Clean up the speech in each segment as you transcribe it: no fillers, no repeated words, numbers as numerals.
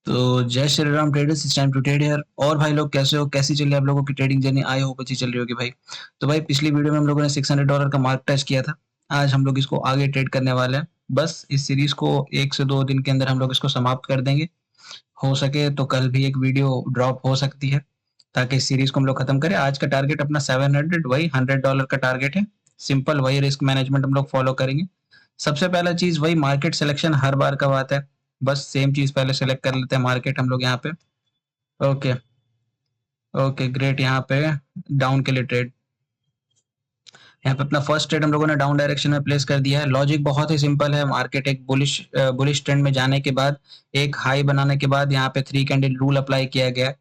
तो Jai Shri Ram traders, it's time to trade here. और भाई लोग कैसे हो, कैसी चल रही है आप लोगों की ट्रेडिंग जर्नी? आई होप अच्छी चल रही होगी भाई। तो भाई पिछली वीडियो में हम लोगों ने $600 का मार्क टच किया था। आज हम लोग इसको आगे ट्रेड करने वाले हैं। बस इस सीरीज को 1 से 2 दिन के अंदर हम लोग इसको समाप्त कर देंगे। हो सके तो कल भी एक वीडियो ड्रॉप हो सकती है, ताकि इस सीरीज को हम लोग खत्म करें। आज का टारगेट अपना 700, वही $100 का टारगेट है। सिंपल वही रिस्क मैनेजमेंट हम लोग फॉलो करेंगे। सबसे पहला चीज वही मार्केट सिलेक्शन, हर बार का बात है। बस सेम चीज पहले सेलेक्ट कर लेते हैं मार्केट हम लोग यहाँ पे। ओके। Okay great. यहाँ पे डाउन के लिए ट्रेड, यहाँ पे अपना फर्स्ट ट्रेड हम लोगों ने डाउन डायरेक्शन में प्लेस कर दिया है। लॉजिक बहुत ही सिंपल है। मार्केट एक बुलिश ट्रेंड में जाने के बाद, एक हाई बनाने के बाद यहाँ पे 3 कैंडल रूल अप्लाई किया गया है।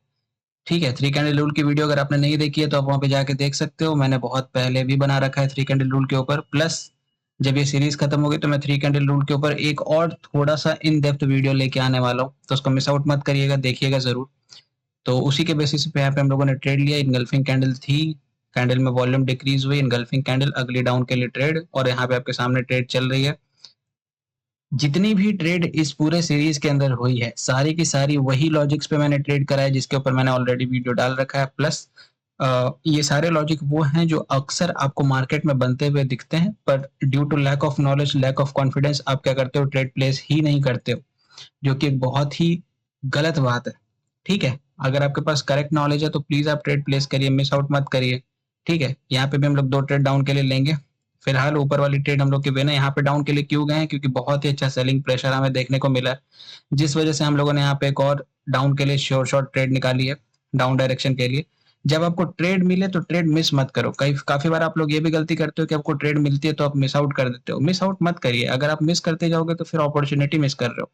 ठीक है, 3 कैंडल रूल की वीडियो अगर आपने नहीं देखी है तो आप वहां पे जाके देख सकते हो। मैंने बहुत पहले भी बना रखा है 3 कैंडल रूल के ऊपर। प्लस जब ये सीरीज खत्म होगी तो मैं 3 कैंडल रूल के ऊपर एक और थोड़ा सा इन डेप्थ वीडियो लेके आने वाला हूँ, तो उसको मिस आउट मत करिएगा, देखिएगा जरूर। तो उसी के बेसिस पे यहाँ पे हम लोगों ने ट्रेड लिया। इनगल्फिंग कैंडल थी, कैंडल में वॉल्यूम डिक्रीज हुई, इनगल्फिंग कैंडल, अगली डाउन के लिए ट्रेड, और यहाँ पे आपके सामने ट्रेड चल रही है। जितनी भी ट्रेड इस पूरे सीरीज के अंदर हुई है, सारी की सारी वही लॉजिक्स पे मैंने ट्रेड करा है, जिसके ऊपर मैंने ऑलरेडी वीडियो डाल रखा है। प्लस ये सारे लॉजिक वो हैं जो अक्सर आपको मार्केट में बनते हुए दिखते हैं, पर due to lack of knowledge, lack of confidence, आप क्या करते हो, ट्रेड प्लेस ही नहीं करते हो, जो कि एक बहुत ही गलत बात है। ठीक है, अगर आपके पास करेक्ट नॉलेज है तो प्लीज आप ट्रेड प्लेस करिए, मिस आउट मत करिए। ठीक है, यहाँ पे भी हम लोग 2 ट्रेड डाउन के लिए लेंगे। फिलहाल ऊपर वाली ट्रेड हम लोग के बिना, यहाँ पे डाउन के लिए क्यों गए हैं, क्योंकि बहुत ही अच्छा सेलिंग प्रेशर हमें देखने को मिला है, जिस वजह से हम लोगों ने यहाँ पे एक और डाउन के लिए श्योर शॉर्ट ट्रेड निकाली है, डाउन डायरेक्शन के लिए। जब आपको ट्रेड मिले तो ट्रेड मिस मत करो। कई काफी बार आप लोग ये भी गलती करते हो कि आपको ट्रेड मिलती है तो आप मिस आउट कर देते हो। मिस आउट मत करिए, अगर आप मिस करते जाओगे तो फिर अपॉर्चुनिटी मिस कर रहे हो।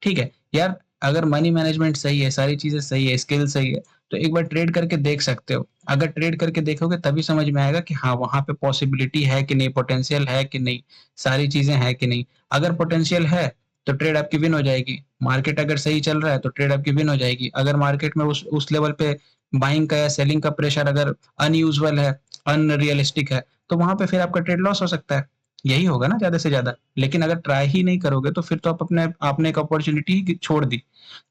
ठीक है यार, अगर मनी मैनेजमेंट सही है, सारी चीजें सही है, स्किल सही है, तो एक बार ट्रेड करके देख सकते हो। अगर ट्रेड करके देखोगे तभी समझ में आएगा कि हाँ वहां पे पॉसिबिलिटी है कि नहीं, पोटेंशियल है कि नहीं, सारी चीजें हैं कि नहीं। अगर पोटेंशियल है तो ट्रेड आपकी विन हो जाएगी। मार्केट अगर सही चल रहा है तो ट्रेड आपकी विन हो जाएगी। अगर मार्केट में उस लेवल पे बाइंग का या सेलिंग का प्रेशर अगर अनयूजुअल है, अनरियलिस्टिक है, तो वहां पे फिर आपका ट्रेड लॉस हो सकता है। यही होगा ना ज्यादा से ज्यादा। लेकिन अगर ट्राई ही नहीं करोगे तो फिर तो आप आपने एक अपॉर्चुनिटी छोड़ दी।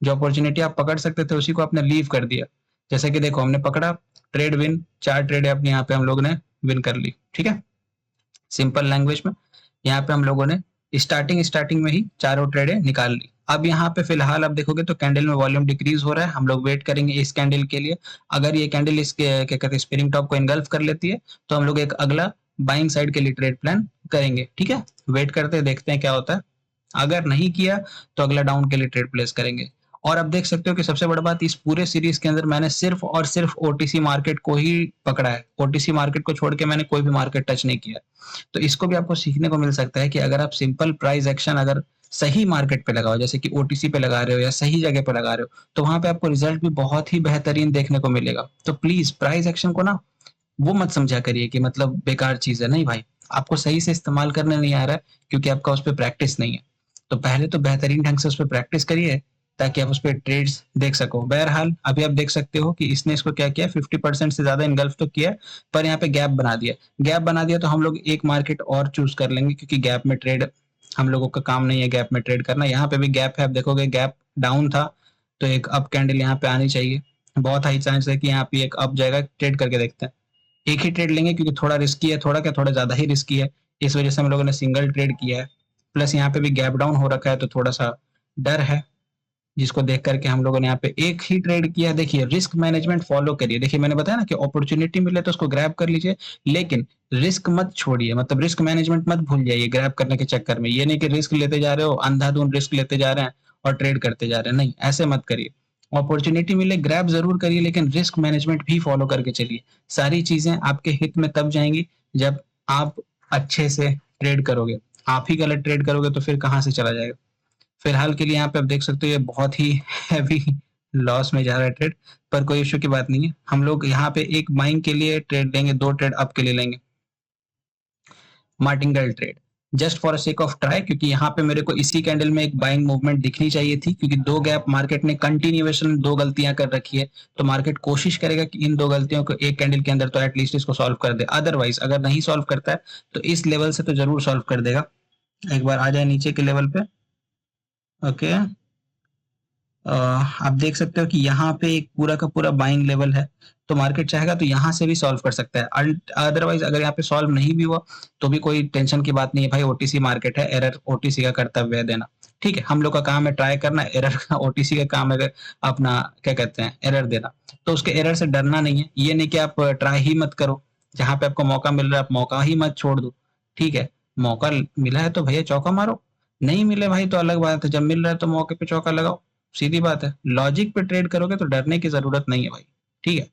जो अपॉर्चुनिटी आप पकड़ सकते थे उसी को आपने लीव कर दिया। जैसे कि देखो, हमने पकड़ा, ट्रेड विन, 4 ट्रेड अपने यहाँ पे हम लोग ने विन कर ली। ठीक है, सिंपल लैंग्वेज में यहाँ पे हम लोगों ने स्टार्टिंग स्टार्टिंग में ही चारों ट्रेडें निकाल ली। अब यहाँ पे फिलहाल आप देखोगे तो कैंडल में वॉल्यूम डिक्रीज हो रहा है। हम लोग वेट करेंगे इस कैंडल के लिए। अगर ये कैंडल इसके क्या कहते हैं स्पिरिंग टॉप को इनगल्फ कर लेती है तो हम लोग एक अगला बाइंग साइड के लिए ट्रेड प्लान करेंगे। ठीक है, वेट करते हैं, देखते हैं क्या होता है। अगर नहीं किया तो अगला डाउन के लिए ट्रेड प्लेस करेंगे। और आप देख सकते हो कि सबसे बड़ी बात, इस पूरे सीरीज के अंदर मैंने सिर्फ और सिर्फ ओटीसी मार्केट को ही पकड़ा है। ओटीसी मार्केट को छोड़ के मैंने कोई भी मार्केट टच नहीं किया। तो इसको भी आपको सीखने को मिल सकता है कि अगर आप सिंपल प्राइस एक्शन अगर सही मार्केट पे लगाओ, जैसे कि ओटीसी पे लगा रहे हो या सही जगह पे लगा रहे हो, तो वहां पे आपको रिजल्ट भी बहुत ही बेहतरीन देखने को मिलेगा। तो प्लीज प्राइस एक्शन को ना वो मत समझा करिए कि मतलब बेकार चीज है। नहीं भाई, आपको सही से इस्तेमाल करने नहीं आ रहा है क्योंकि आपका उस पर प्रैक्टिस नहीं है। तो पहले तो बेहतरीन ढंग से उस पर प्रैक्टिस करिए, ताकि आप उस पर ट्रेड्स देख सको। बहरहाल अभी आप देख सकते हो कि इसने इसको क्या किया, 50% से ज्यादा इनगल्फ तो किया, पर यहाँ पे गैप बना दिया। गैप बना दिया तो हम लोग एक मार्केट और चूज कर लेंगे, क्योंकि गैप में ट्रेड हम लोगों का काम नहीं है, गैप में ट्रेड करना। यहाँ पे भी गैप है, आप देखोगे गैप डाउन था, तो एक अप कैंडल यहाँ पे आनी चाहिए। बहुत हाई चांस है कि यहाँ पे एक अप जाएगा। ट्रेड करके देखते हैं। एक ही ट्रेड लेंगे क्योंकि थोड़ा रिस्की है, थोड़ा क्या थोड़ा ज्यादा ही रिस्की है, इस वजह से हम लोगों ने सिंगल ट्रेड किया है। प्लस यहाँ पे भी गैप डाउन हो रखा है तो थोड़ा सा डर है, जिसको देख करके हम लोगों ने यहाँ पे एक ही ट्रेड किया। देखिए रिस्क मैनेजमेंट फॉलो करिए। देखिए मैंने बताया ना कि अपॉर्चुनिटी मिले तो उसको ग्रैब कर लीजिए, लेकिन रिस्क मत छोड़िए। मतलब रिस्क मैनेजमेंट मत भूल जाइए ग्रैब करने के चक्कर में। ये नहीं कि रिस्क लेते जा रहे हो, अंधाधुंध रिस्क लेते जा रहे हैं और ट्रेड करते जा रहे हैं, नहीं, ऐसे मत करिए। अपॉर्चुनिटी मिले ग्रैब जरूर करिए, लेकिन रिस्क मैनेजमेंट भी फॉलो करके चलिए। सारी चीजें आपके हित में तब जाएंगी जब आप अच्छे से ट्रेड करोगे। आप ही गलत ट्रेड करोगे तो फिर कहाँ से चला जाएगा। फिलहाल के लिए यहाँ पे आप देख सकते हो ये बहुत ही हैवी लॉस में जा रहा है ट्रेड, पर कोई इश्यू की बात नहीं है। हम लोग यहाँ पे एक बाइंग के लिए ट्रेड लेंगे, 2 ट्रेड अप के लिए लेंगे। Martingale trade, just for sake of try, क्योंकि यहाँ पे मेरे को इसी कैंडल में एक बाइंग मूवमेंट दिखनी चाहिए थी, क्योंकि 2 गैप मार्केट ने कंटिन्यूएशन 2 गलतियां कर रखी है। तो मार्केट कोशिश करेगा कि इन 2 गलतियों को एक कैंडल के अंदर तो एटलीस्ट इसको सॉल्व कर दे। अदरवाइज अगर नहीं सॉल्व करता है तो इस लेवल से तो जरूर सॉल्व कर देगा। एक बार आ जाए नीचे के लेवल पे। ओके, आप देख सकते हो कि यहाँ पे एक पूरा का पूरा बाइंग लेवल है, तो मार्केट चाहेगा तो यहाँ से भी सॉल्व कर सकता है। अदरवाइज अगर यहाँ पे सॉल्व नहीं भी हुआ तो भी कोई टेंशन की बात नहीं है भाई, ओटीसी मार्केट है, एरर ओटीसी का कर्तव्य है देना। ठीक है, हम लोग का काम है ट्राई करना, एरर का ओटीसी का काम है अपना क्या कहते हैं एरर देना। तो उसके एरर से डरना नहीं है, ये नहीं कि आप ट्राई ही मत करो, जहाँ पे आपको मौका मिल रहा है आप मौका ही मत छोड़ दो। ठीक है, मौका मिला है तो भैया चौका मारो, नहीं मिले भाई तो अलग बात है, जब मिल रहा है तो मौके पे चौका लगाओ। सीधी बात है, लॉजिक पे ट्रेड करोगे तो डरने की जरूरत नहीं है भाई। ठीक है,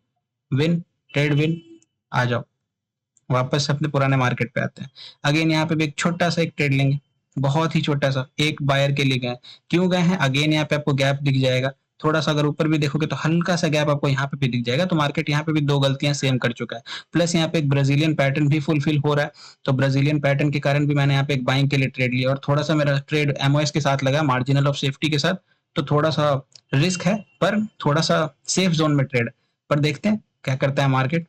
विन, ट्रेड विन। आ जाओ, वापस अपने पुराने मार्केट पे आते हैं। अगेन यहाँ पे भी एक छोटा सा एक ट्रेड लेंगे, बहुत ही छोटा सा, एक बायर के लिए गए। क्यों गए हैं, अगेन यहाँ पे आपको गैप दिख जाएगा, थोड़ा सा अगर ऊपर भी देखोगे तो हल्का सा गैप आपको यहाँ पे भी दिख जाएगा। तो मार्केट यहाँ पे भी दो गलतियां सेम कर चुका है, प्लस यहाँ पे एक ब्राजीलियन पैटर्न भी फुलफिल हो रहा है। तो ब्राजीलियन पैटर्न के कारण भी मैंने यहाँ पे एक बाइंग के लिए ट्रेड लिया, और थोड़ा सा मेरा ट्रेड एमओएस के साथ लगा, मार्जिनल ऑफ सेफ्टी के साथ। तो थोड़ा सा रिस्क है, पर थोड़ा सा सेफ जोन में ट्रेड। पर देखते हैं क्या करता है मार्केट।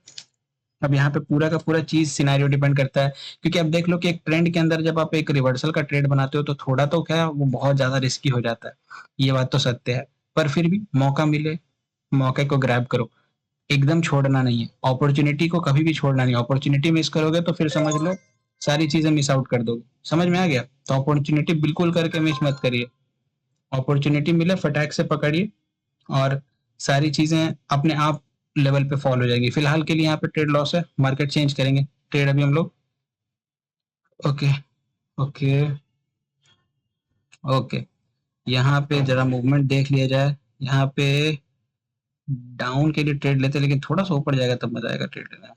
अब यहाँ पे पूरा का पूरा चीज सिनेरियो डिपेंड करता है, क्योंकि अब देख लो कि एक ट्रेंड के अंदर जब आप एक रिवर्सल का ट्रेड बनाते हो तो थोड़ा तो क्या वो बहुत ज्यादा रिस्की हो जाता है, ये बात तो सत्य है। पर फिर भी मौका मिले, मौके को ग्रैब करो, एकदम छोड़ना नहीं है, अपॉर्चुनिटी को कभी भी छोड़ना नहीं। अपॉर्चुनिटी मिस करोगे तो फिर समझ लो सारी चीजें मिस आउट कर दोगे। समझ में आ गया, तो अपॉर्चुनिटी बिल्कुल करके मिस मत करिए, अपॉर्चुनिटी मिले फटाक से पकड़िए, और सारी चीजें अपने आप लेवल पे फॉलो हो जाएगी। फिलहाल के लिए यहाँ पे ट्रेड लॉस है, मार्केट चेंज करेंगे ट्रेड अभी हम लोग। Okay, okay, okay. यहाँ पे जरा मूवमेंट देख लिया जाए। यहाँ पे डाउन के लिए ट्रेड लेते हैं, लेकिन थोड़ा सा ऊपर जाएगा तब मजा आएगा ट्रेड लेने में।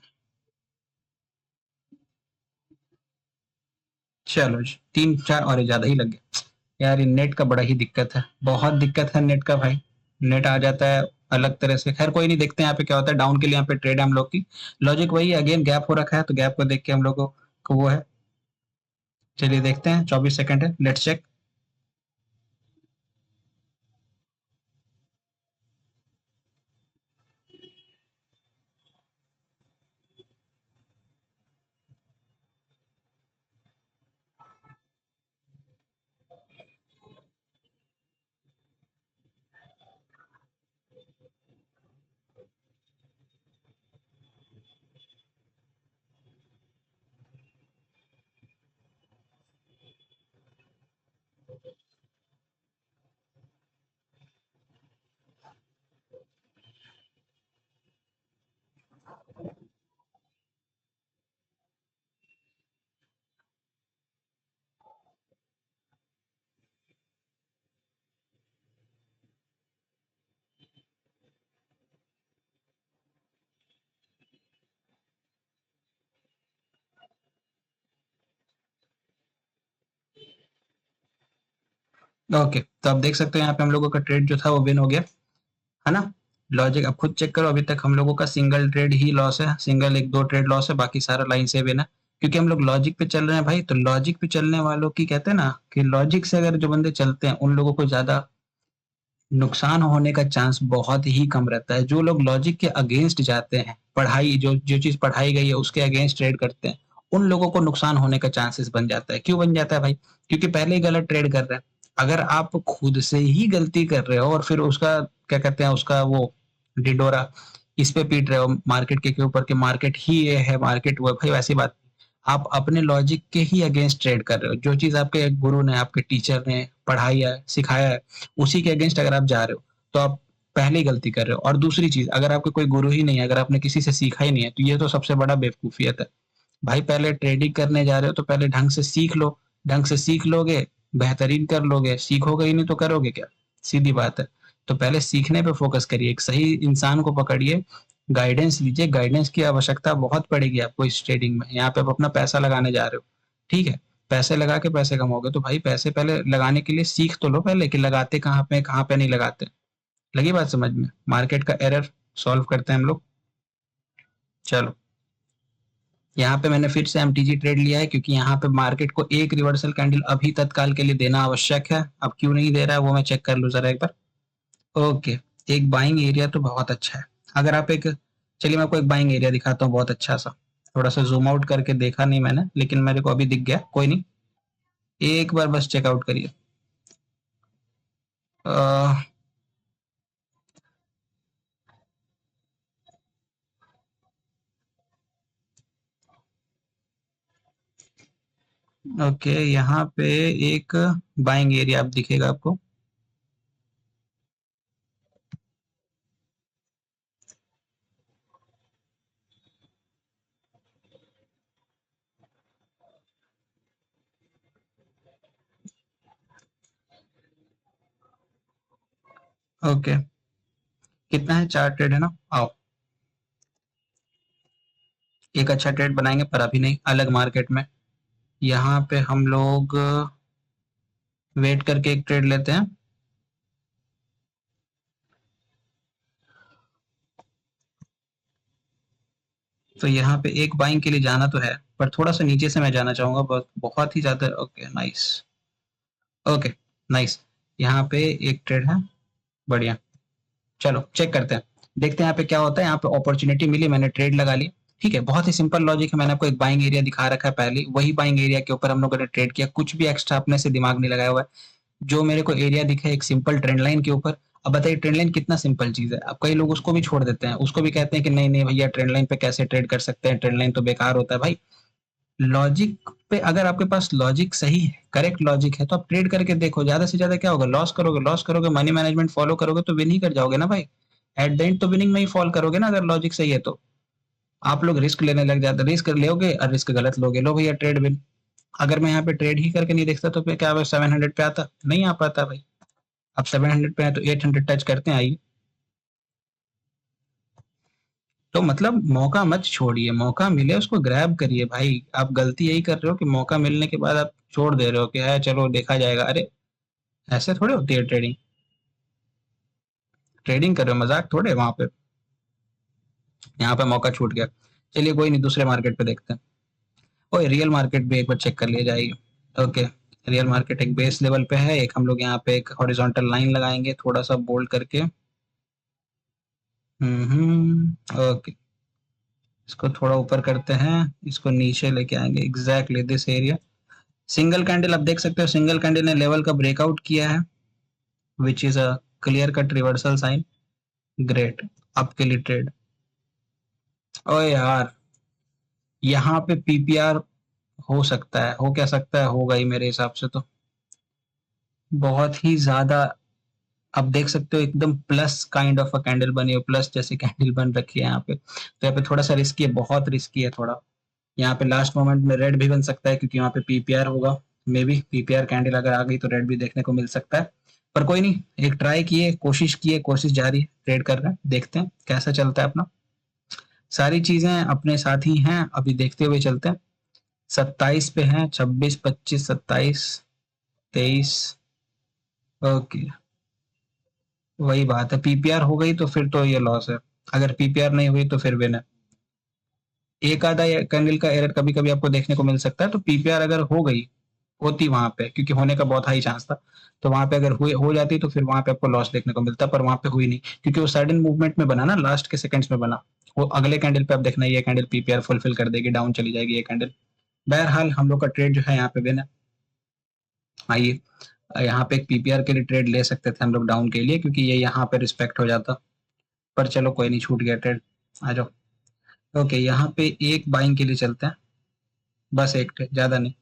चलो जी, तीन चार और ज्यादा ही लग गया यार। ये नेट का बड़ा ही दिक्कत है, बहुत दिक्कत है नेट का भाई। नेट आ जाता है अलग तरह से। खैर कोई नहीं, देखते हैं यहाँ पे क्या होता है। डाउन के लिए यहाँ पे ट्रेड है हम लोग की, लॉजिक वही है, अगेन गैप हो रखा है तो गैप को देख के हम लोगों को वो है। चलिए देखते हैं, 24 सेकंड है, लेट्स चेक। ओके, तो आप देख सकते हो यहाँ पे हम लोगों का ट्रेड जो था वो विन हो गया, है ना। लॉजिक अब खुद चेक करो, अभी तक हम लोगों का सिंगल ट्रेड ही लॉस है, सिंगल एक दो ट्रेड लॉस है, बाकी सारा लाइन से विन है। क्योंकि हम लोग लॉजिक पे चल रहे हैं भाई, तो लॉजिक पे चलने वालों की कहते हैं ना कि लॉजिक से अगर जो बंदे चलते हैं उन लोगों को ज्यादा नुकसान होने का चांस बहुत ही कम रहता है। जो लोग लॉजिक के अगेंस्ट जाते हैं, पढ़ाई जो जो चीज पढ़ाई गई है उसके अगेंस्ट ट्रेड करते हैं, उन लोगों को नुकसान होने का चांसेस बन जाता है। क्यों बन जाता है भाई, क्योंकि पहले ही गलत ट्रेड कर रहे हैं। अगर आप खुद से ही गलती कर रहे हो और फिर उसका क्या कहते हैं उसका वो डिडोरा इस पे पीट रहे हो मार्केट के ऊपर, कि मार्केट ही ये है, मार्केट वो है, भाई वैसी बात। आप अपने लॉजिक के ही अगेंस्ट ट्रेड कर रहे हो, जो चीज आपके गुरु ने आपके टीचर ने पढ़ाई है सिखाया है उसी के अगेंस्ट अगर आप जा रहे हो तो आप पहले ही गलती कर रहे हो। और दूसरी चीज, अगर आपके कोई गुरु ही नहीं है, अगर आपने किसी से सीखा ही नहीं है, तो ये तो सबसे बड़ा बेवकूफियत है भाई। पहले ट्रेडिंग करने जा रहे हो तो पहले ढंग से सीख लो, ढंग से सीख लोगे बेहतरीन कर लोगे, सीखोगे ही नहीं तो करोगे क्या, सीधी बात है। तो पहले सीखने पे फोकस करिए, एक सही इंसान को पकड़िए, गाइडेंस लीजिए। गाइडेंस की आवश्यकता बहुत पड़ेगी आपको इस ट्रेडिंग में, यहाँ पे आप अपना पैसा लगाने जा रहे हो। ठीक है, पैसे लगा के पैसे कमाओगे तो भाई पैसे पहले लगाने के लिए सीख तो लो पहले, कि लगाते कहाँ पे नहीं लगाते। लगी बात समझ में, मार्केट का एरर सॉल्व करते हैं हम लोग। चलो, यहाँ पे मैंने फिर से एमटीजी ट्रेड लिया है, क्योंकि यहाँ पे मार्केट को एक रिवर्सल कैंडल अभी तत्काल के लिए देना आवश्यक है। अब क्यों नहीं दे रहा है वो मैं चेक कर लूँ जरा एक बार। ओके, एक बाइंग एरिया तो बहुत अच्छा है। अगर आप एक, चलिए मैं आपको एक बाइंग एरिया दिखाता हूँ बहुत अच्छा सा। थोड़ा सा जूम आउट करके देखा नहीं मैंने, लेकिन मेरे को अभी दिख गया, कोई नहीं, एक बार बस चेकआउट करिए। ओके, यहाँ पे एक बाइंग एरिया आप दिखेगा आपको। ओके, कितना है? 4 ट्रेड है ना? आओ, एक अच्छा ट्रेड बनाएंगे, पर अभी नहीं, अलग मार्केट में। यहाँ पे हम लोग वेट करके एक ट्रेड लेते हैं। तो यहाँ पे एक बाइंग के लिए जाना तो है, पर थोड़ा सा नीचे से मैं जाना चाहूंगा, बहुत बहुत ही ज्यादा। Okay nice. Okay nice. यहाँ पे एक ट्रेड है, बढ़िया। चलो चेक करते हैं, देखते हैं यहाँ पे क्या होता है। यहाँ पे अपॉर्चुनिटी मिली, मैंने ट्रेड लगा ली। ठीक है, बहुत ही सिंपल लॉजिक है। मैंने आपको एक बाइंग एरिया दिखा रखा है पहले, वही बाइंग एरिया के ऊपर हम लोगों ने ट्रेड किया, कुछ भी एक्स्ट्रा अपने से दिमाग नहीं लगाया हुआ है। जो मेरे को एरिया दिखा है एक सिंपल ट्रेंड लाइन के ऊपर। अब बताइए ट्रेंड लाइन कितना सिंपल चीज है। अब कई लोग उसको भी छोड़ देते हैं, उसको भी कहते हैं कि नहीं नहीं भैया, ट्रेंड लाइन पे कैसे ट्रेड कर सकते हैं, ट्रेंड लाइन तो बेकार होता है भाई। लॉजिक पे अगर आपके पास लॉजिक सही है, करेक्ट लॉजिक है, तो आप ट्रेड करके देखो, ज्यादा से ज्यादा क्या होगा? लॉस करोगे, लॉस करोगे, मनी मैनेजमेंट फॉलो करोगे तो विन ही कर जाओगे ना भाई। एट द एंड तो विनिंग में ही फॉल करोगे ना, अगर लॉजिक सही है तो। आप लोग रिस्क लेने लग जाते, रिस्क लोगे और रिस्क गलत लोगे, लो भैया ट्रेड विन। अगर मैं यहाँ पे ट्रेड ही करके नहीं देखता तो फिर क्या 700 पे आता? नहीं आ पाता भाई। अब 700 पे है तो 800 टच करते हैं, आइए। तो मतलब मौका मत छोड़िए, मौका मिले उसको ग्रैब करिए भाई। आप गलती यही कर रहे हो कि मौका मिलने के बाद आप छोड़ दे रहे हो कि है चलो देखा जाएगा। अरे ऐसे थोड़े होती है ट्रेडिंग। ट्रेडिंग कर रहे हो, मजाक थोड़े वहां पे। यहाँ पे मौका छूट गया। चलिए कोई नहीं, दूसरे मार्केट पे देखते हैं। ओए रियल मार्केट भी एक बार चेक कर लिया जाएगी। ओके, रियल मार्केट एक बेस लेवल पे है, एक हम लोग यहाँ पे एक हॉरिजॉन्टल लाइन लगाएंगे थोड़ा सा बोल्ड करके। ओके, इसको थोड़ा ऊपर करते हैं, इसको नीचे लेके आएंगे, exactly this area. Single candle आप देख सकते हो, सिंगल कैंडल ने लेवल का ब्रेकआउट किया है, which is a clear cut reversal sign. Great, आपके लिए ट्रेड। ओ यार, यहाँ पे पीपीआर हो सकता है, हो क्या सकता है, होगा ही मेरे हिसाब से तो। बहुत ही ज्यादा। आप देख सकते हो एकदम plus kind of a candle बनी है, प्लस जैसे कैंडल बन रखी है यहाँ पे, तो यहाँ पे थोड़ा सा रिस्की है, बहुत रिस्की है थोड़ा। यहाँ पे लास्ट मोमेंट में रेड भी बन सकता है, क्योंकि यहाँ पे पीपीआर होगा। मे बी पीपीआर कैंडल अगर आ गई तो रेड भी देखने को मिल सकता है। पर कोई नहीं, एक ट्राई किए, कोशिश किए, कोशिश जारी है, ट्रेड कर रहे हैं, देखते हैं कैसा चलता है अपना। सारी चीजें अपने साथ ही हैं, अभी देखते हुए चलते हैं। 27 पे हैं, 26, 25, 27, 23। ओके, वही बात है, पीपीआर हो गई तो फिर तो ये लॉस है, अगर पीपीआर नहीं हुई तो फिर विन है। एक आधा कैंडल का एरर कभी कभी आपको देखने को मिल सकता है, तो पीपीआर अगर हो गई, होती वहां पे, क्योंकि होने का बहुत हाई चांस था, तो वहां पे अगर हुई हो जाती तो फिर वहां पे आपको लॉस देखने को मिलता, पर वहां पे हुई नहीं, क्योंकि वो सडन मूवमेंट में बना ना, लास्ट के सेकंड्स में बना। वो अगले कैंडल पे आप देखना, ये कैंडल पीपीआर फुलफिल कर देगी, डाउन चली जाएगी ये कैंडल। बहरहाल हम लोग का ट्रेड जो है यहाँ पे विन है। आइए, यहाँ पे एक पीपीआर के लिए ट्रेड ले सकते थे हम लोग डाउन के लिए, क्योंकि ये यहाँ पे रिस्पेक्ट हो जाता, पर चलो कोई नहीं, छूट गया ट्रेड। आ जाओ। ओके, यहाँ पे एक बाइंग के लिए चलते हैं, बस एक ट्रेड, ज्यादा नहीं।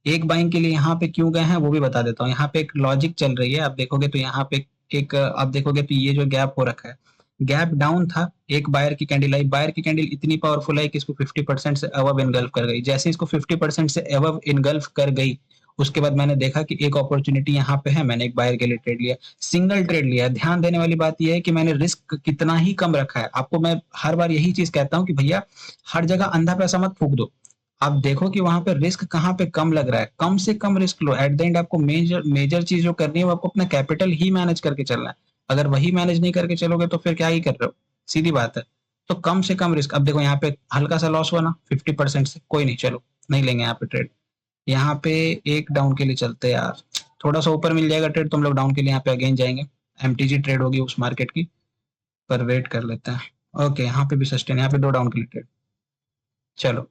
एक बाइंग के लिए यहाँ पे क्यों गए हैं वो भी बता देता हूँ। यहाँ पे एक लॉजिक चल रही है, आप देखोगे तो यहाँ पे एक आप देखोगे तो ये जो गैप हो रखा है, गैप डाउन था, एक बायर की कैंडल आई, बायर की कैंडल इतनी पावरफुल है कि इसको 50% से अबव इनगल्फ कर गई। जैसे इसको 50% से अबव इनगल्फ कर गई, उसके बाद मैंने देखा कि एक अपॉर्चुनिटी यहाँ पे है, मैंने एक बायर के लिए ट्रेड लिया, सिंगल ट्रेड लिया। ध्यान देने वाली बात यह है कि मैंने रिस्क कितना ही कम रखा है। आपको मैं हर बार यही चीज कहता हूँ कि भैया हर जगह अंधा पैसा मत फूक दो। आप देखो कि वहां पे रिस्क कहाँ पे कम लग रहा है, कम से कम रिस्क लो। एट द एंड आपको मेजर मेजर चीज जो करनी है वो आपको अपना कैपिटल ही मैनेज करके चलना है। अगर वही मैनेज नहीं करके चलोगे तो फिर क्या ही कर रहे हो, सीधी बात है। तो कम से कम रिस्क। अब देखो यहाँ पे हल्का सा लॉस हुआ ना 50% से, कोई नहीं, चलो नहीं लेंगे यहाँ पे ट्रेड। यहाँ पे एक डाउन के लिए चलते हैं यार, थोड़ा सा ऊपर मिल जाएगा ट्रेड तो हम लोग डाउन के लिए यहाँ पे अगेन जाएंगे। एमटीजी ट्रेड होगी उस मार्केट की, पर वेट कर लेते हैं। ओके, यहाँ पे भी सस्टेन, यहाँ पे दो डाउन के लिए ट्रेड। चलो,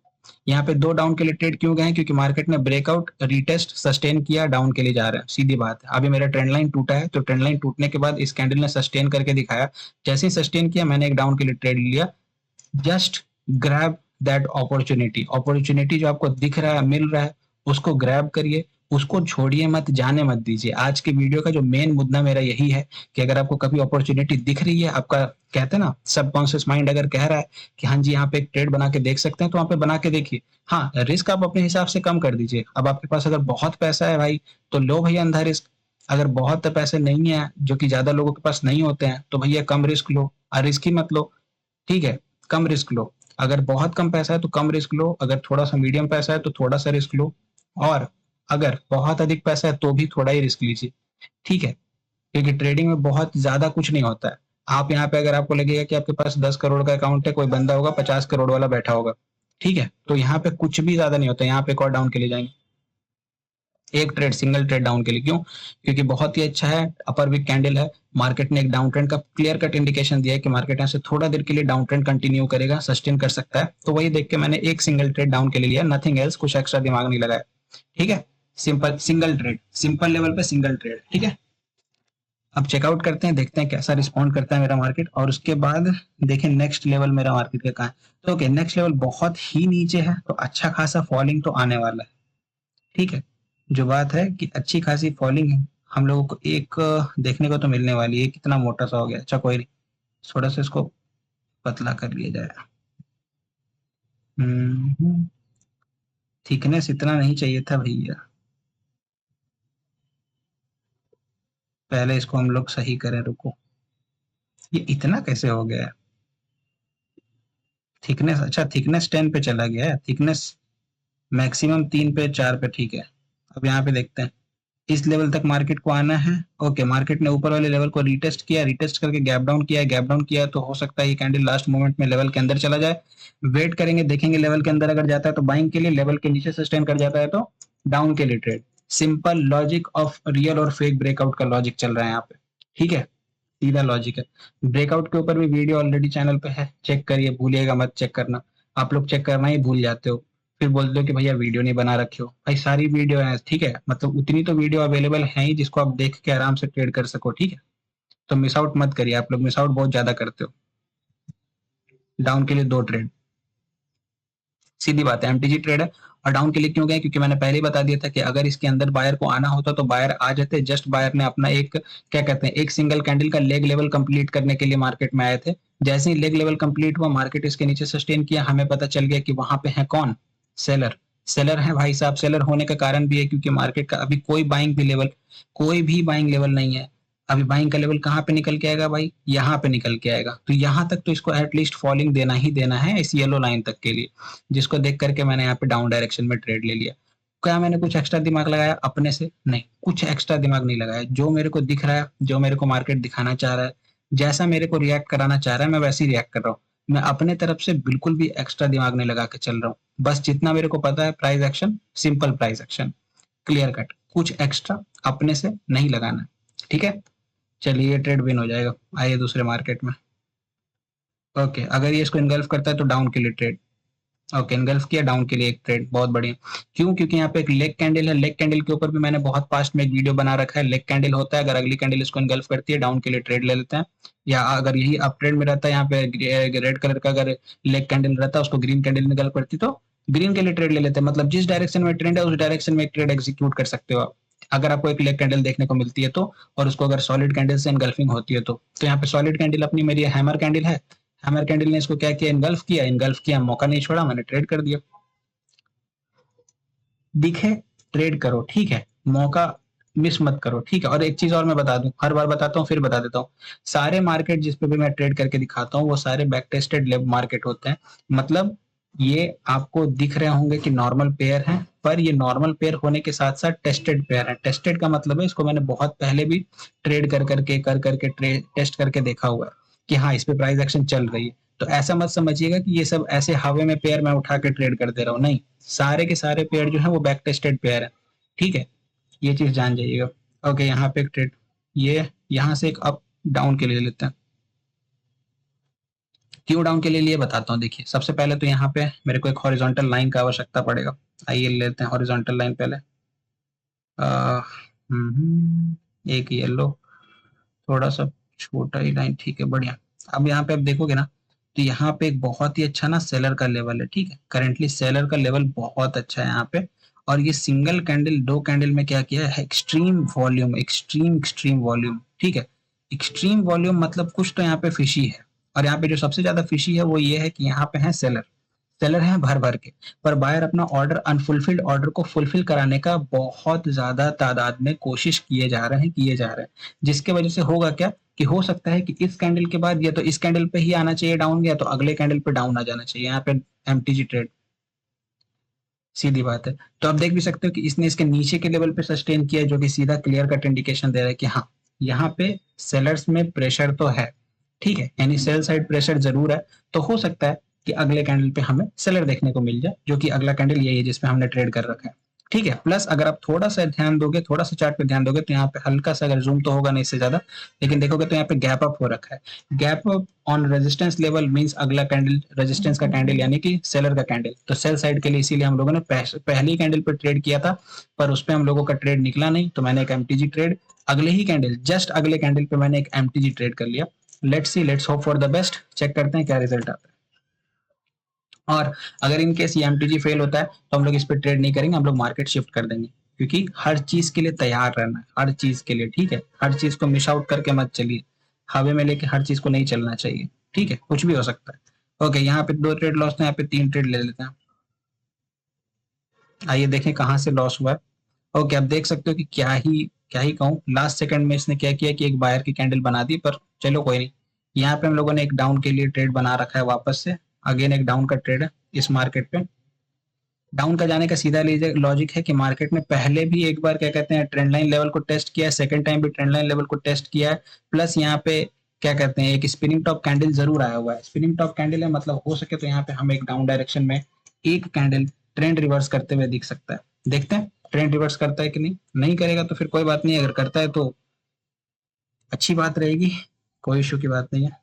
यहाँ पे दो डाउन के लिए ट्रेड क्यों गए हैं? क्योंकि मार्केट ने ब्रेकआउट, रीटेस्ट, सस्टेन किया, डाउन के लिए जा रहा है, सीधी बात है। अभी मेरा ट्रेंड लाइन टूटा है, तो ट्रेंड लाइन टूटने के बाद इस कैंडल ने सस्टेन करके दिखाया, जैसे ही सस्टेन किया मैंने एक डाउन के लिए ट्रेड लिया। Just grab that opportunity, opportunity जो आपको दिख रहा है, मिल रहा है, उसको ग्रैब करिए, उसको छोड़िए मत, जाने मत दीजिए। आज के वीडियो का जो मेन मुद्दा मेरा यही है कि अगर आपको कभी अपॉर्चुनिटी दिख रही है, आपका कहते हैं ना सबकॉन्शियस माइंड अगर कह रहा है कि हाँ जी यहाँ पे एक ट्रेड बना के देख सकते हैं, तो वहाँ पे बना के देखिए। हाँ, रिस्क आप अपने हिसाब से कम कर दीजिए। अब आपके पास अगर बहुत पैसा है भाई, तो लो भैया अंधा रिस्क। अगर बहुत पैसे नहीं है, जो कि ज्यादा लोगों के पास नहीं होते हैं, तो भैया कम रिस्क लो, रिस्क ही मत लो। ठीक है, कम रिस्क लो। अगर बहुत कम पैसा है तो कम रिस्क लो, अगर थोड़ा सा मीडियम पैसा है तो थोड़ा सा रिस्क लो, और अगर बहुत अधिक पैसा है तो भी थोड़ा ही रिस्क लीजिए। ठीक है, क्योंकि ट्रेडिंग में बहुत ज्यादा कुछ नहीं होता है। आप यहाँ पे अगर आपको लगेगा कि आपके पास 10 करोड़ का अकाउंट है, कोई बंदा होगा 50 करोड़ वाला बैठा होगा, ठीक है, तो यहाँ पे कुछ भी ज्यादा नहीं होता। यहाँ पे एक और डाउन के लिए जाएंगे, एक ट्रेड, सिंगल ट्रेड डाउन के लिए। क्यों? क्योंकि बहुत ही अच्छा है, अपर वीक कैंडल है, मार्केट ने एक डाउन ट्रेंड का क्लियर कट इंडिकेशन दिया है कि मार्केट यहाँ से थोड़ा देर के लिए डाउन ट्रेंड कंटिन्यू करेगा, सस्टेन कर सकता है। तो वही देख के मैंने एक सिंगल ट्रेड डाउन के लिए लिया, नथिंग एल्स, कुछ एक्स्ट्रा दिमाग नहीं लगाया। ठीक है, simple single trade, simple level पे सिंगल ट्रेड। ठीक है, अब चेकआउट करते हैं, देखते हैं कैसा रिस्पॉन्ड करता है मेरा मार्केट, और उसके बाद देखें नेक्स्ट लेवल मेरा मार्केट का कहाँ है। तो ओके, नेक्स्ट लेवल बहुत ही नीचे है, तो अच्छा खासा फॉलिंग तो आने वाला है। ठीक है, जो बात है कि अच्छी खासी फॉलिंग है, हम लोगों को एक देखने को तो मिलने वाली है। कितना मोटा सा हो गया, अच्छा कोई नहीं, थोड़ा सा इसको पतला कर लिया जाए। थिकनेस इतना नहीं चाहिए था भैया, पहले इसको हम लोग सही करें, रुको। ये इतना कैसे हो गया है? थिकनेस, अच्छा थिकनेस 10 पे चला गया है, थिकनेस मैक्सिमम 3 पे 4 पे। ठीक है, अब यहाँ पे देखते हैं, इस लेवल तक मार्केट को आना है। ओके, मार्केट ने ऊपर वाले लेवल को रीटेस्ट किया, रीटेस्ट करके गैप डाउन किया, गैप डाउन किया, तो हो सकता है ये कैंडल लास्ट मोमेंट में लेवल के अंदर चला जाए। वेट करेंगे, देखेंगे लेवल के अंदर अगर जाता है तो बाइंग के लिए, लेवल के नीचे सस्टेन कर जाता है तो डाउन के लिए trade. Simple logic of real और फेक ब्रेकआउट का लॉजिक चल रहा है यहाँ पे। ठीक है, सीधा लॉजिक है। ब्रेकआउट के ऊपर भी वीडियो ऑलरेडी चैनल पे है, चेक करिए, भूलिएगा मत चेक करना। आप लोग चेक करना ही भूल जाते हो, फिर बोलते हो कि भैया वीडियो नहीं बना रखे हो। भाई सारी वीडियो है, ठीक है, मतलब उतनी तो वीडियो अवेलेबल है ही जिसको आप देख के आराम से ट्रेड कर सको। ठीक है, तो मिस आउट मत करिए, आप लोग मिस आउट बहुत ज्यादा करते हो। डाउन के लिए 2 ट्रेड, सीधी बात है, एमटीजी ट्रेड है। और डाउन के लिए क्यों गए? क्योंकि मैंने पहले ही बता दिया था कि अगर इसके अंदर बायर को आना होता तो बायर आ जाते। जस्ट बायर ने अपना एक, क्या कहते हैं, एक सिंगल कैंडल का लेग लेवल कंप्लीट करने के लिए मार्केट में आए थे। जैसे ही लेग लेवल कंप्लीट हुआ, मार्केट इसके नीचे सस्टेन किया, हमें पता चल गया कि वहां पे है कौन? सेलर। सेलर है भाई साहब। सेलर होने का कारण भी है क्योंकि मार्केट का अभी कोई बाइंग भी लेवल, कोई भी बाइंग लेवल नहीं है। अभी बाइंग का लेवल कहाँ पे निकल के आएगा भाई? यहाँ पे निकल के आएगा। तो यहाँ तक तो इसको एटलीस्ट फॉलिंग देना ही देना है, इस येलो लाइन तक के लिए, जिसको देख करके मैंने यहाँ पे डाउन डायरेक्शन में ट्रेड ले लिया। क्या मैंने कुछ एक्स्ट्रा दिमाग लगाया अपने से? नहीं, कुछ एक्स्ट्रा दिमाग नहीं लगाया। जो मेरे को दिख रहा है, जो मेरे को मार्केट दिखाना चाह रहा है, जैसा मेरे को रिएक्ट कराना चाह रहा है, मैं वैसे ही रिएक्ट कर रहा हूँ। मैं अपने तरफ से बिल्कुल भी एक्स्ट्रा दिमाग नहीं लगा के चल रहा हूँ। बस जितना मेरे को पता है, price action, simple price action, clear cut, कुछ एक्स्ट्रा अपने से नहीं लगाना। ठीक है, चलिए ये ट्रेड विन हो जाएगा। आइए दूसरे मार्केट में। ओके, अगर ये इसको इनगल्फ करता है तो डाउन के लिए ट्रेड। ओके, इनगल्फ किया, डाउन के लिए एक ट्रेड, बहुत बढ़िया। क्यों? क्योंकि यहाँ पे एक लेग कैंडल है, लेग कैंडल के ऊपर भी मैंने बहुत पास्ट में एक वीडियो बना रखा है। लेग कैंडल होता है, अगर अगली कैंडल इसको इनगल्फ करती है, डाउन के लिए ट्रेड ले लेते हैं। या अगर यही अप ट्रेंड में रहता है, यहाँ पे रेड कलर का अगर लेग कैंडल रहता है, उसको ग्रीन कैंडल इनगल्फ करती तो ग्रीन के लिए ट्रेड ले लेते हैं। मतलब जिस डायरेक्शन में ट्रेंड है उस डायरेक्शन में एक ट्रेड एग्जीक्यूट कर सकते हो आप, अगर आपको एक लेग कैंडल देखने को मिलती है तो, और उसको अगर सॉलिड कैंडल से इनगल्फिंग होती है तो यहाँ पे सॉलिड कैंडल अपनी मेरी हैमर कैंडल है। हैमर कैंडल ने इसको क्या किया? इनगल्फ किया, इनगल्फ किया, मौका नहीं छोड़ा, मैंने ट्रेड कर दिया। दिखे, ट्रेड करो। ठीक है, मौका मिस मत करो। ठीक है, और एक चीज और मैं बता दूं, हर बार बताता हूँ फिर बता देता हूँ, सारे मार्केट जिस पे भी मैं ट्रेड करके दिखाता हूँ वो सारे बैक टेस्टेड लेब मार्केट होते हैं। मतलब ये आपको दिख रहे होंगे कि नॉर्मल पेयर है, पर ये नॉर्मल पेयर होने के साथ साथ टेस्टेड पेयर है। टेस्टेड का मतलब है इसको मैंने बहुत पहले भी ट्रेड कर करके टेस्ट करके देखा हुआ है कि हाँ इस पे प्राइस एक्शन चल रही है। तो ऐसा मत समझिएगा कि ये सब ऐसे हवा में पेयर मैं उठा के ट्रेड कर दे रहा हूँ, नहीं, सारे के सारे पेयर जो है वो बैक टेस्टेड पेयर है। ठीक है, ये चीज जान जाइएगा। ओके, यहाँ पे एक ट्रेड, ये यहाँ से एक अप डाउन के लिए लेते हैं। क्यों डाउन के लिए लिए बताता हूँ। देखिए, सबसे पहले तो यहाँ पे मेरे को एक हॉरिजॉन्टल लाइन का आवश्यकता पड़ेगा। आइए लेते हैं हॉरिजॉन्टल लाइन पहले। एक येलो, थोड़ा सा छोटा ही लाइन, ठीक है, बढ़िया। अब यहाँ पे आप देखोगे ना, तो यहाँ पे एक बहुत ही अच्छा ना सेलर का लेवल है। ठीक है, करेंटली सेलर का लेवल बहुत अच्छा है यहाँ पे। और ये सिंगल कैंडल, 2 कैंडल में क्या किया है, एक्सट्रीम वॉल्यूम, एक्सट्रीम वॉल्यूम, ठीक है। एक्सट्रीम वॉल्यूम मतलब कुछ तो यहाँ पे फिशी है, और यहाँ पे जो सबसे ज्यादा फिशी है वो ये है कि यहाँ पे है सेलर, सेलर है भर भर के, पर बायर अपना ऑर्डर, अनफुलफिल्ड ऑर्डर को फुलफिल कराने का बहुत ज्यादा तादाद में कोशिश किए जा रहे हैं, जिसके वजह से होगा क्या कि हो सकता है कि इस कैंडल के बाद या तो इस कैंडल पे ही आना चाहिए डाउन, या तो अगले कैंडल पे डाउन आ जाना चाहिए, यहाँ पे एमटीजी ट्रेड, सीधी बात है। तो आप देख भी सकते हो कि इसने इसके नीचे के लेवल पे सस्टेन किया है, जो कि सीधा क्लियर कट इंडिकेशन दे रहा है कि हाँ, यहाँ पे सेलर्स में प्रेशर तो है, ठीक है, यानी सेल साइड प्रेशर जरूर है। तो हो सकता है कि अगले कैंडल पे हमें सेलर देखने को मिल जाए, जो कि अगला कैंडल यही है जिसपे हमने ट्रेड कर रखा है, ठीक है। प्लस अगर आप थोड़ा सा ध्यान दोगे, थोड़ा सा चार्ट पे ध्यान दोगे, तो यहाँ पे हल्का सा, अगर जूम तो होगा नहीं इससे ज्यादा, लेकिन देखोगे तो यहाँ पे गैप अप हो रखा है। Gap up on resistance level means अगला कैंडल रेजिस्टेंस का कैंडल, यानी कि सेलर का कैंडल, तो सेल साइड के लिए इसीलिए हम लोगों ने पहली कैंडल पे ट्रेड किया था, पर उस पर हम लोगों का ट्रेड निकला नहीं, तो मैंने एक एमटीजी ट्रेड, अगले ही कैंडल, जस्ट अगले कैंडल पे मैंने एक एमटीजी ट्रेड कर लिया। Let's see, let's hope for the best, check करते हैं क्या रिजल्ट आता है। और अगर इन केस ये एमटीजी फेल होता है तो हम लोग इस पर ट्रेड नहीं करेंगे, हम लोग मार्केट शिफ्ट कर देंगे, क्योंकि हर चीज के लिए तैयार रहना है, हर चीज के लिए, ठीक है। हर चीज को मिस आउट करके मत चलिए, हवे में लेके हर चीज को नहीं चलना चाहिए, ठीक है, कुछ भी हो सकता है। ओके, यहाँ पे 2 ट्रेड लॉस थे, यहाँ पे 3 ट्रेड ले लेते हैं। आइए देखें कहाँ से लॉस हुआ है। ओके, आप देख सकते हो कि क्या ही कहूँ, लास्ट सेकंड में इसने क्या किया कि एक बायर की कैंडल बना दी, पर चलो कोई नहीं। यहाँ पे हम लोगों ने एक डाउन के लिए ट्रेड बना रखा है वापस से, अगेन एक डाउन का ट्रेड है इस मार्केट पे। डाउन का जाने का सीधा लॉजिक है कि मार्केट ने पहले भी एक बार क्या कहते हैं ट्रेंड लाइन लेवल को टेस्ट किया है, सेकंड टाइम भी ट्रेंड लाइन लेवल को टेस्ट किया है, प्लस यहाँ पे क्या कहते हैं एक स्पिनिंग टॉप कैंडल जरूर आया हुआ है। स्पिनिंग टॉप कैंडल है, मतलब हो सके तो यहाँ पे हम एक डाउन डायरेक्शन में एक कैंडल ट्रेंड रिवर्स करते हुए दिख सकता है। देखते हैं ट्रेंड रिवर्स करता है कि नहीं, नहीं करेगा तो फिर कोई बात नहीं, अगर करता है तो अच्छी बात रहेगी, कोई इशू की बात नहीं है।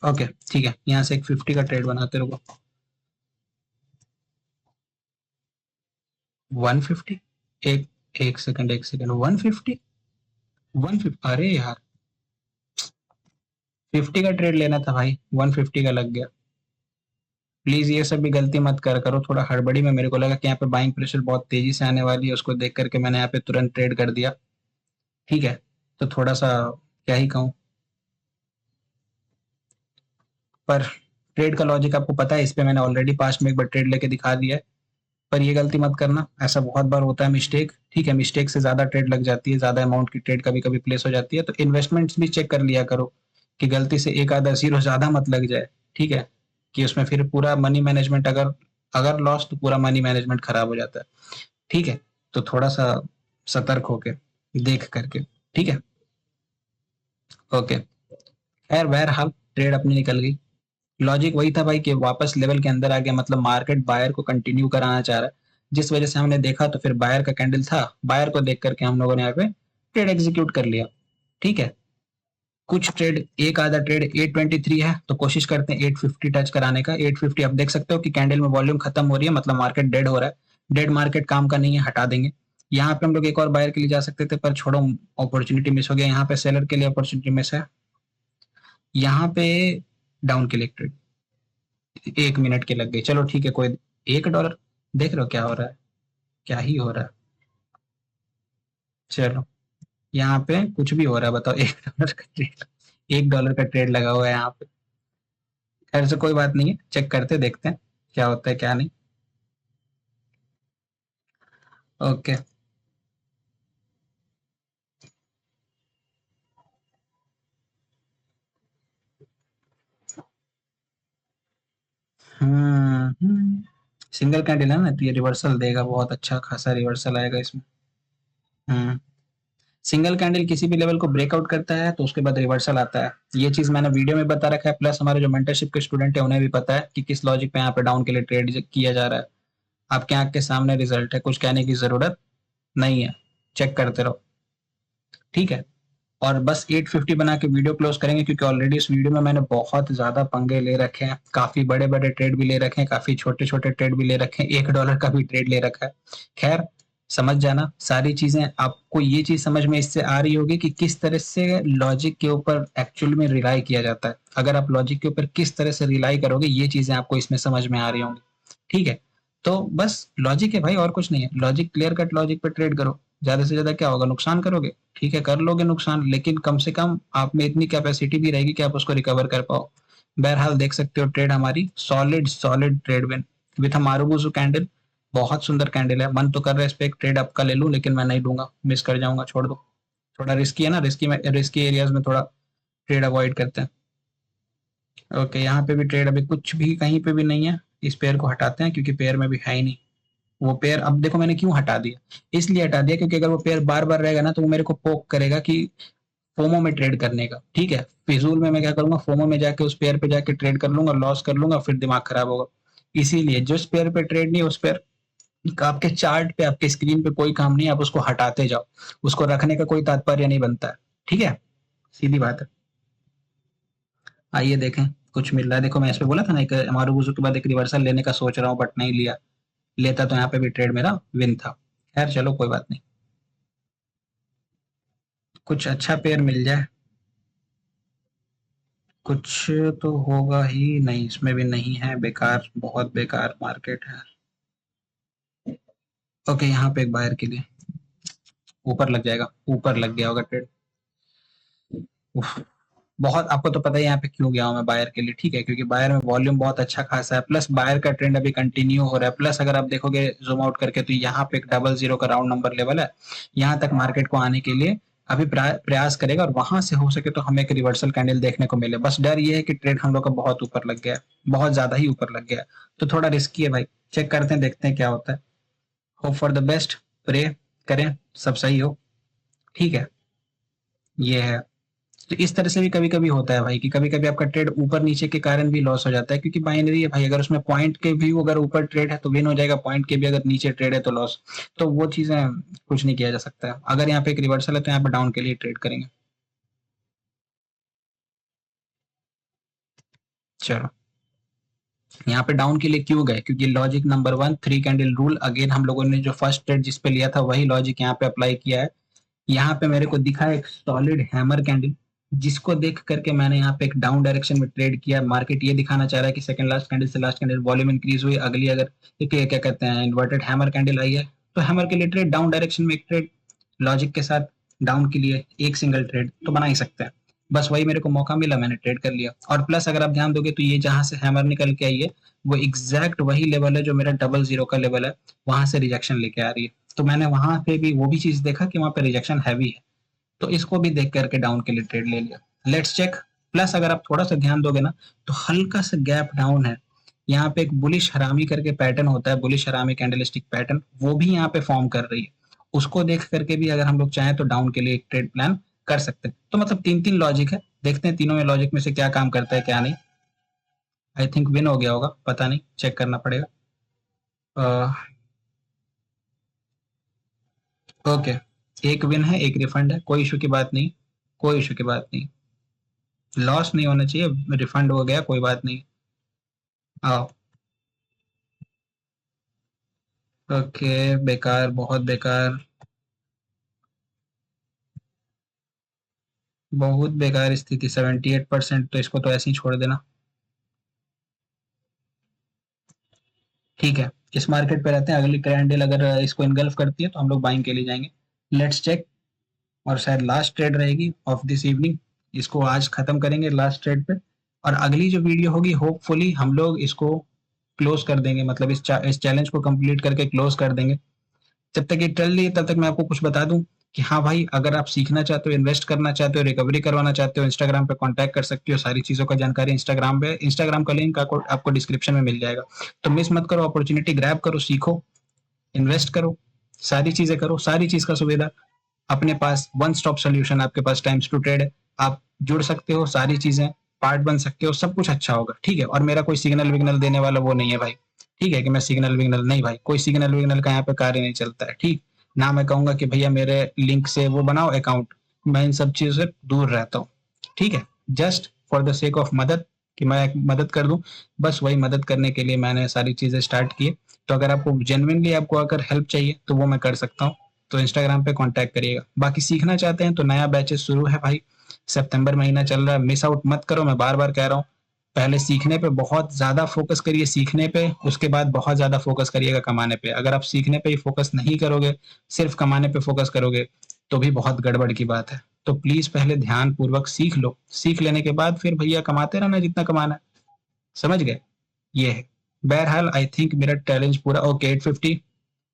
ओके ठीक है, यहाँ से एक 50 का ट्रेड बनाते रहो। 150, एक एक सेकंड 150, 150, अरे यार 50 का ट्रेड लेना था भाई, 150 का लग गया। प्लीज ये सब भी गलती मत करो, थोड़ा हड़बड़ी में मेरे को लगा कि यहाँ पे बाइंग प्रेशर बहुत तेजी से आने वाली है, उसको देख करके मैंने यहाँ पे तुरंत ट्रेड कर दिया, ठीक है। तो थोड़ा सा क्या ही कहूँ, पर ट्रेड का लॉजिक आपको पता है, इस पे मैंने ऑलरेडी पास्ट में एक बार ट्रेड लेके दिखा दिया है। पर ये गलती मत करना, ऐसा बहुत बार होता है मिस्टेक, ठीक है, मिस्टेक से ज्यादा ट्रेड लग जाती है, ज्यादा अमाउंट की ट्रेड कभी कभी प्लेस हो जाती है, तो इन्वेस्टमेंट्स भी चेक कर लिया करो कि गलती से एक आधा जीरो ज्यादा मत लग जाए, ठीक है, कि उसमें फिर पूरा मनी मैनेजमेंट, अगर अगर लॉस तो पूरा मनी मैनेजमेंट खराब हो जाता है, ठीक है। तो थोड़ा सा सतर्क होके देख करके, ठीक है। ओके, खैर बहरहाल ट्रेड अपनी निकल गई। लॉजिक वही था भाई कि वापस लेवल के अंदर आ गया, मतलब मार्केट बायर को कंटिन्यू कराना चाह रहा है, जिस वजह से हमने देखा तो फिर बायर का कैंडल था, बायर को देख करके हम लोगों ने यहाँ पे ट्रेड एग्जीक्यूट कर लिया, ठीक है। कुछ ट्रेड, एक आधा ट्रेड 823 है, तो कोशिश करते हैं 850 टच कराने का। 850 आप देख सकते हो कि कैंडल में वॉल्यूम खत्म हो रही है, मतलब मार्केट डेड हो रहा है, डेड मार्केट काम का नहीं है, हटा देंगे। यहाँ पे हम लोग एक और बायर के लिए जा सकते थे, पर छोड़ो, अपॉर्चुनिटी मिस हो गया। यहाँ पे सेलर के लिए अपॉर्चुनिटी मिस है, यहाँ पे डाउन के लिए ट्रेड 1 मिनट के लग गए, चलो ठीक है कोई। $1 देख रहे हो क्या हो रहा है, क्या ही हो रहा है। चलो, यहाँ पे कुछ भी हो रहा है, बताओ, $1 का ट्रेड, $1 का ट्रेड लगा हुआ है यहाँ पे। खैर से कोई बात नहीं है, चेक करते देखते हैं क्या होता है क्या नहीं। ओके। सिंगल कैंडल है ना, तो ये रिवर्सल देगा, बहुत अच्छा खासा रिवर्सल आएगा इसमें। हम्म सिंगल कैंडल किसी भी लेवल को ब्रेकआउट करता है तो उसके बाद रिवर्सल आता है, ये चीज मैंने वीडियो में बता रखा है, प्लस हमारे जो मेंटरशिप के स्टूडेंट है उन्हें भी पता है कि किस लॉजिक पे यहाँ पे डाउन के लिए ट्रेड किया जा रहा है। आपके आंख के सामने रिजल्ट है, कुछ कहने की जरूरत नहीं है, चेक करते रहो, ठीक है। और बस 850 बना के वीडियो क्लोज करेंगे, क्योंकि ऑलरेडी इस वीडियो में मैंने बहुत ज्यादा पंगे ले रखे हैं, काफी बड़े बड़े ट्रेड भी ले रखे हैं, काफी छोटे छोटे ट्रेड भी ले रखे हैं, $1 का भी ट्रेड ले रखा है। खैर, समझ जाना सारी चीजें। आपको ये चीज समझ में इससे आ रही होगी कि किस तरह से लॉजिक के ऊपर एक्चुअल में रिलाई किया जाता है। अगर आप लॉजिक के ऊपर किस तरह से रिलाई करोगे, ये चीजें आपको इसमें समझ में आ रही होंगी। ठीक है, तो बस लॉजिक है भाई, और कुछ नहीं है। लॉजिक, क्लियर कट लॉजिक पे ट्रेड करो। ज्यादा से ज्यादा क्या होगा, नुकसान करोगे, ठीक है कर लोगे नुकसान, लेकिन कम से कम आप में इतनी कैपेसिटी भी रहेगी कि आप उसको रिकवर कर पाओ। बहरहाल देख सकते हो ट्रेड हमारी solid solid trade win with marubozu candle. बहुत सुंदर कैंडल है। मन तो कर रहा है इस पे एक ट्रेड आपका ले लूं, लेकिन मैं नहीं लूंगा, मिस कर जाऊंगा, छोड़ दो। थोड़ा रिस्की है ना, रिस्की में, रिस्की एरियाज में थोड़ा ट्रेड अवॉइड करते हैं। ओके, यहाँ पे भी ट्रेड अभी कुछ भी कहीं पे भी नहीं है। इस पेयर को हटाते हैं, क्योंकि पेयर में भी है ही नहीं वो पेयर। अब देखो मैंने क्यों हटा दिया, इसलिए हटा दिया क्योंकि अगर वो पेयर बार बार रहेगा ना, तो वो मेरे को पोक करेगा कि फोमो में ट्रेड करने का। ठीक है, फिजूल में मैं क्या करूंगा, फोमो में जाके उस पेयर पे जाके ट्रेड कर लूंगा, लॉस कर लूंगा, फिर दिमाग खराब होगा। इसीलिए जिस पेयर पे ट्रेड नहीं है, उस पेयर का आपके चार्ट पे, आपके स्क्रीन पे कोई काम नहीं है, आप उसको हटाते जाओ। उसको रखने का कोई तात्पर्य नहीं बनता है। ठीक है, सीधी बात है। आइए देखें, कुछ मिल रहा है। देखो मैं इस पे बोला था ना, एक मारूबुजू के बाद एक रिवर्सल लेने का सोच रहा हूँ, बट नहीं लिया। लेता तो यहाँ पे भी ट्रेड मेरा विन था। खैर चलो, कोई बात नहीं। कुछ अच्छा पेयर मिल जाए। कुछ तो होगा ही नहीं, इसमें भी नहीं है। बेकार, बहुत बेकार मार्केट है। ओके, यहाँ पे एक बायर के लिए ऊपर लग जाएगा, ऊपर लग गया होगा ट्रेड। उफ, बहुत, आपको तो पता ही है यहाँ पे क्यों गया हूँ मैं बायर के लिए। ठीक है, क्योंकि बायर में वॉल्यूम बहुत अच्छा खासा है, प्लस बायर का ट्रेंड अभी कंटिन्यू हो रहा है। प्लस अगर आप देखोगे जूम आउट करके, तो यहाँ पे एक 00 का राउंड नंबर लेवल है। यहाँ तक मार्केट को आने के लिए अभी प्रयास करेगा, और वहां से हो सके तो हमें एक रिवर्सल कैंडल देखने को मिले। बस डर ये है कि ट्रेड हम लोग का बहुत ऊपर लग गया है, बहुत ज्यादा ही ऊपर लग गया है, तो थोड़ा रिस्की है भाई। चेक करते हैं, देखते हैं क्या होता है। Hope for the best, pray करें सब सही हो। ठीक है, ये है। तो इस तरह से भी कभी कभी होता है भाई, कि कभी कभी आपका ट्रेड ऊपर नीचे के कारण भी लॉस हो जाता है, क्योंकि बाइनरी है भाई। अगर उसमें पॉइंट के भी अगर ऊपर ट्रेड है तो विन हो जाएगा, पॉइंट के भी अगर नीचे ट्रेड है तो लॉस। तो वो चीजें कुछ नहीं किया जा सकता है। अगर यहाँ पे एक रिवर्सल है तो यहाँ पे डाउन के लिए ट्रेड करेंगे। चलो, यहाँ पे डाउन के लिए क्यों गए, क्योंकि logic number 1, 3 candle rule. Again हम लोगों ने जो फर्स्ट ट्रेड जिस पे लिया था वही लॉजिक यहाँ पे अप्लाई किया है। यहाँ पे मेरे को दिखा एक सॉलिड हैमर कैंडल, जिसको देख करके मैंने यहाँ पे एक डाउन डायरेक्शन में ट्रेड किया। मार्केट ये दिखाना चाह रहा है कि सेकंड लास्ट कैंडल से लास्ट कैंडल वॉल्यूम इंक्रीज हुई। अगली अगर क्या कहते हैं, इन्वर्टेड हैमर कैंडल आई है, तो हैमर के लिए ट्रेड, डाउन डायरेक्शन में एक ट्रेड लॉजिक के साथ डाउन के लिए एक सिंगल ट्रेड तो बना ही सकते हैं। बस वही मेरे को मौका मिला, मैंने ट्रेड कर लिया। और प्लस अगर आप ध्यान दोगे तो ये जहां से हैमर निकल के आई है, वो एग्जैक्ट वही लेवल है जो मेरा 00 का लेवल है, वहां से रिजेक्शन लेके आ रही है। तो मैंने वहां पे भी वो भी चीज देखा कि वहां पे रिजेक्शन हैवी है, तो इसको भी देख करके डाउन के लिए ट्रेड ले लिया। Let's check. प्लस अगर आप थोड़ा सा ध्यान दोगे ना, तो हल्का सा गैप डाउन है। यहाँ पे एक बुलिश हरामी करके पैटर्न होता है, बुलिश हरामी कैंडलस्टिक पैटर्न, वो भी यहाँ पे फॉर्म कर रही है। उसको देख करके भी अगर हम लोग चाहें तो डाउन के लिए एक ट्रेड प्लान कर सकते हैं। तो मतलब तीन तीन लॉजिक है, देखते हैं तीनों में लॉजिक में से क्या काम करता है क्या नहीं। आई थिंक विन हो गया होगा, पता नहीं, चेक करना पड़ेगा। ओके, एक विन है, एक रिफंड है, कोई इशू की बात नहीं, कोई इशू की बात नहीं। लॉस नहीं होना चाहिए, रिफंड हो गया, कोई बात नहीं। आओ। ओके, बेकार, बहुत बेकार, बहुत बेकार स्थिति। 78%, तो इसको तो ऐसे ही छोड़ देना। ठीक है, इस मार्केट पे रहते हैं। अगली कैंडल अगर इसको इनगल्फ करती है तो हम लोग बाइंग के लिए जाएंगे। Let's check. और शायद लास्ट ट्रेड रहेगी ऑफ दिस इवनिंग, इसको आज खत्म करेंगे लास्ट ट्रेड पे। और अगली जो वीडियो होगी, होपफुली हम लोग इसको क्लोज कर देंगे, मतलब इस चैलेंज को कंप्लीट करके क्लोज कर देंगे। जब तक ये चल रही है तब तक मैं आपको कुछ बता दूं कि हाँ भाई, अगर आप सीखना चाहते हो, इन्वेस्ट करना चाहते हो, रिकवरी करवाना चाहते हो, इंस्टाग्राम पे कांटेक्ट कर सकते हो। सारी चीजों का जानकारी इंस्टाग्राम पे, इंस्टाग्राम का लिंक आपको डिस्क्रिप्शन में मिल जाएगा। तो मिस मत करो, अपॉर्चुनिटी ग्रैब करो, सीखो, इन्वेस्ट करो, सारी चीजें करो। सारी चीज का सुविधा अपने पास, वन स्टॉप सोल्यूशन आपके पास, टाइम्स टू ट्रेड है। आप जुड़ सकते हो, सारी चीजें पार्ट बन सकते हो, सब कुछ अच्छा होगा। ठीक है, और मेरा कोई सिग्नल विग्नल देने वाला वो नहीं है भाई। ठीक है, कि मैं सिग्नल विग्नल नहीं भाई, कोई सिग्नल विग्नल का यहाँ पे कार्य नहीं चलता है। ठीक, ना मैं कहूंगा कि भैया मेरे लिंक से वो बनाओ अकाउंट, मैं इन सब चीजों से दूर रहता हूँ, ठीक है, just for the sake of मदद, कि मैं एक मदद कर दूं, बस वही मदद करने के लिए मैंने सारी चीजें स्टार्ट की। तो अगर आपको जेन्युइनली आपको अगर हेल्प चाहिए तो वो मैं कर सकता हूँ, तो इंस्टाग्राम पे कांटेक्ट करिएगा। बाकी सीखना चाहते हैं तो नया बैचेस शुरू है भाई, सितंबर महीना चल रहा है, मिस आउट मत करो, मैं बार बार कह रहा हूँ। पहले सीखने पे बहुत ज्यादा फोकस करिए, सीखने पे, उसके बाद बहुत ज्यादा फोकस करिएगा कमाने पे। अगर आप सीखने पे ही फोकस नहीं करोगे, सिर्फ कमाने पे फोकस करोगे, तो भी बहुत गड़बड़ की बात है। तो प्लीज पहले ध्यान पूर्वक सीख लो, सीख लेने के बाद फिर भैया कमाते रहना जितना कमाना है, समझ गए? ये है। बहरहाल आई थिंक मेरा चैलेंज पूरा ओके। 850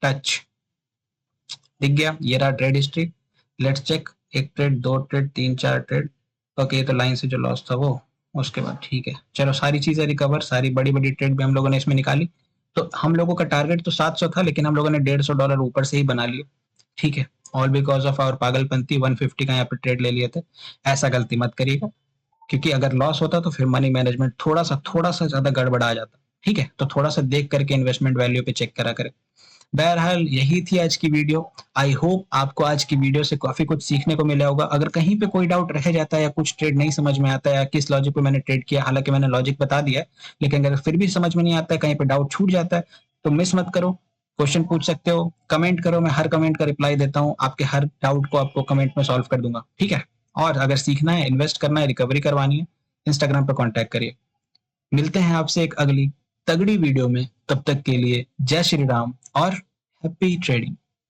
टच दिख गया, ये रहा ट्रेड हिस्ट्री। लेट्स चेक, एक ट्रेड, दो ट्रेड, तीन, चार ट्रेड। ओके, तो लाइन से जो लॉस था वो, उसके बाद ठीक है, चलो सारी चीजें रिकवर, सारी बड़ी बड़ी ट्रेड भी हम लोगों ने इसमें निकाली। तो हम लोगों का टारगेट तो 700 था, लेकिन हम लोगों ने $150 ऊपर से ही बना लिया, ठीक है। ऑल बिकॉज ऑफ आवर पागलपंती, 150 का यहाँ पे ट्रेड ले लिए थे। ऐसा गलती मत करिएगा, क्योंकि अगर लॉस होता तो फिर मनी मैनेजमेंट थोड़ा सा ज्यादा गड़बड़ा जाता, ठीक है। तो थोड़ा सा देख करके इन्वेस्टमेंट वैल्यू पे चेक करा करें। बहरहाल यही थी आज की वीडियो। आई होप आपको आज की वीडियो से काफी कुछ सीखने को मिला होगा। अगर कहीं पे कोई डाउट रह जाता है या कुछ ट्रेड नहीं समझ में आता है या किस लॉजिक पे मैंने ट्रेड किया, हालांकि मैंने लॉजिक बता दिया है, लेकिन अगर फिर भी समझ में नहीं आता है, कहीं पे डाउट छूट जाता है, तो मिस मत करो, क्वेश्चन पूछ सकते हो, कमेंट करो, मैं हर कमेंट का रिप्लाई देता हूँ, आपके हर डाउट को आपको कमेंट में सॉल्व कर दूंगा, ठीक है। और अगर सीखना है, इन्वेस्ट करना है, रिकवरी करवानी है, इंस्टाग्राम पर कॉन्टैक्ट करिए। मिलते हैं आपसे एक अगली तगड़ी वीडियो में, तब तक के लिए जय श्री राम और हैप्पी ट्रेडिंग।